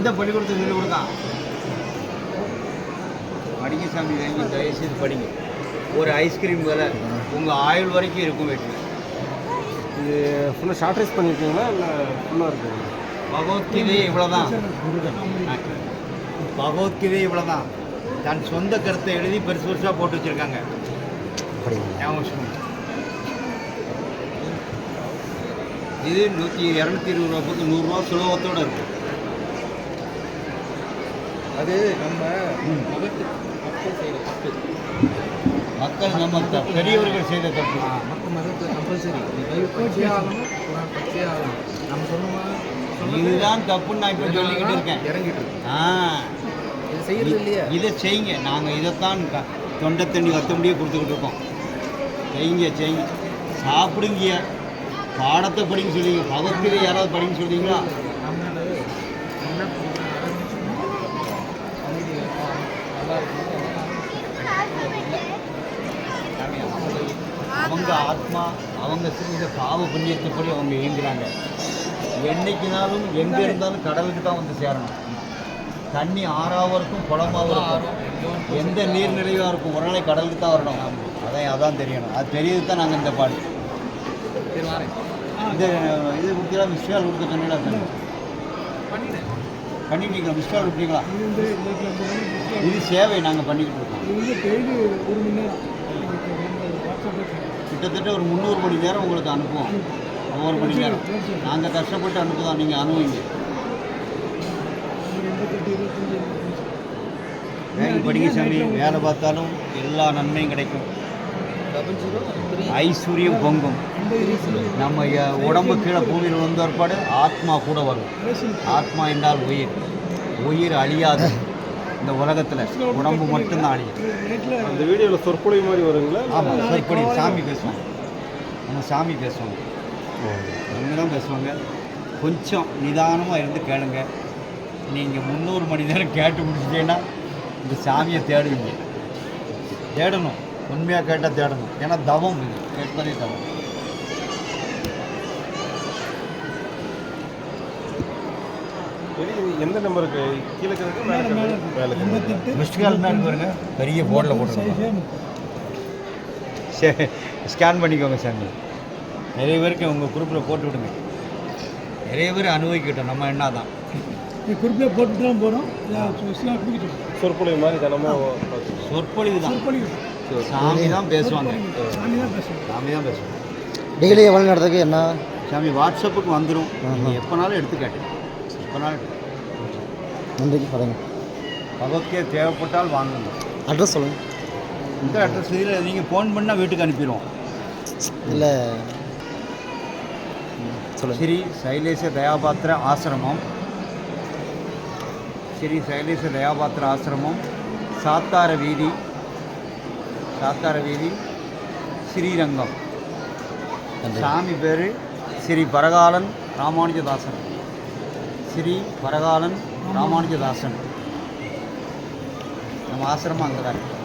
எந்த பள்ளிக்கூடத்துக்கு சொல்லி கொடுத்தான்? படிங்க சாமி, வாங்கி தயவுசெய்து படிங்க. ஒரு ஐஸ்கிரீம் விலை உங்கள் ஆயுள் வரைக்கும் இருக்கும் வீட்டில். இது ஃபுல்லாக ஷார்ட்ரைஸ் பண்ணியிருக்கீங்களா இல்லை ஃபுல்லாக இருக்குங்களா? பகவத்கீதை இவ்வளோதான். பகவத்கீதை இவ்வளோதான். தன் சொந்த கருத்தை எழுதி பெருசு பெருசாக போட்டு வச்சுருக்காங்க. இது 220 ரூபா பக்கம் 100 ரூபா சுலபத்தோடு இருக்குது. அது நம்ம மக்கள் நம்ம பெரியவர்கள் செய்த தப்பு. மக்கள் மதத்தை கம்பல்சரி பச்சே ஆகணும், பச்சே ஆகணும். நம்ம சொன்னோமா இதுதான் தப்புன்னு நான் இப்போ சொல்லிக்கிட்டு இருக்கேன். இறங்கிட்டு இருக்கு. இது செய்யறது இல்லையா? இதை செய்யுங்க. நாங்கள் இதைத்தான் தொண்டை தண்ணி வத்த முடியே கொடுத்துக்கிட்டு இருக்கோம். செய்யுங்க. சாப்பிடுங்க, பாடத்தை படிக்க சொல்லிங்க. பகவத்கீதை யாராவது படிக்க சொல்றீங்களா? அவங்க ஆத்மா அவங்க செய்த பாவ புண்ணியத்தைப்படி அவங்க இயங்குறாங்க. என்னைக்குனாலும் எங்கே இருந்தாலும் கடலுக்கு தான் வந்து சேரணும். தண்ணி ஆறாவும் இருக்கும், குளமாகவும் இருக்கும். எந்த நீர்நிலையாக இருக்கும், ஒரு நாளைக்கு கடலுக்கு தான் வரணும். அதான் தெரியணும். அது தெரியறது தான் நாங்கள் இந்த பாடு. இந்த இது கொடுத்தீங்களா? மிஸ்டால் கொடுக்க சொன்னீங்களா? பண்ணிட்டீங்களா? மிஸ்டால் கொடுத்தீங்களா? இது சேவை நாங்கள் பண்ணிக்கிட்டு இருக்கோம். கிட்டத்தட்ட ஒரு 300 மணி நேரம் உங்களுக்கு அனுப்புவோம். ஒவ்வொரு மணி நேரம் நாங்கள் கஷ்டப்பட்டு அனுப்புதான், நீங்கள் அனுபவிங்க. படிக்க சாமி, வேலை பார்த்தாலும் எல்லா நன்மையும் கிடைக்கும். ஐஸ்வர்யம் பொங்கும். நம்ம உடம்பு கீழே பூமியில் வந்த ஏற்பாடு ஆத்மா கூட வரும். ஆத்மா என்றால் உயிர் அழியாது. இந்த உலகத்தில் உடம்பு மட்டும்தான் அழியும். அந்த வீடியோவில் சொற்பொழிவு மாதிரி வருங்களா? ஆமாம், சொற்பொழிவு. சாமி பேசுவாங்க. நம்ம சாமி பேசுவாங்க, அவங்க தான் பேசுவாங்க. கொஞ்சம் நிதானமாக இருந்து கேளுங்க. நீங்கள் 300 மணி நேரம் கேட்டு முடிச்சிட்டீங்கன்னா இந்த சாமியை தேடுவீங்க. தேடணும், உண்மையாக கேட்டால் தேடணும். ஏன்னா தவம் இது, கேட்பதே தவம். எந்த நம்பருக்கு கீழே மிஸ்டு கால் மேன் பாருங்க, பெரிய போர்டில் போட்டுருக்கோம். சரி, ஸ்கேன் பண்ணிக்கோங்க சாமி. நிறைய பேருக்கு உங்கள் குரூப்பில் போட்டு விடுங்க. நிறைய பேர் அனுபவிக்கட்டும். நம்ம என்ன தான் குறிப்பில் போட்டுட்டு தான் போகிறோம். சொற்பொழிவு மாதிரி தினமும் சொற்பொழிவு தான். சாமி தான் பேசுவாங்க. சாமி தான் பேசுவாங்க. டெய்லி எவ்வளோ நடத்துக்கு என்ன சாமி வாட்ஸ்அப்புக்கு வந்துடும். நீங்கள் எப்போனாலும் எடுத்து கேட்டேன். எப்போனாலும் நன்றிக்கு பாருங்க. பகவத்கீதை தேவைப்பட்டால் வாங்குங்க. அட்ரஸ் சொல்லுங்கள். இந்த அட்ரஸ் இதில் நீங்கள் ஃபோன் பண்ணால் வீட்டுக்கு அனுப்பிடுவோம். இல்லை சொல்லுங்கள். ஸ்ரீ சைலேஷ தயாபாத்திர ஆசிரமம், ஸ்ரீ சைலேஷ தயாபாத்திர ஆசிரமம், சாத்தார வீதி, ஸ்ரீரங்கம். சாமி பேர் ஸ்ரீ பரகாலன் ராமானுஜதாசன். ஸ்ரீ பரகாலன் ராமானுஜதாசன். நம்ம ஆசிரமம் அங்கே தான் இருக்குது.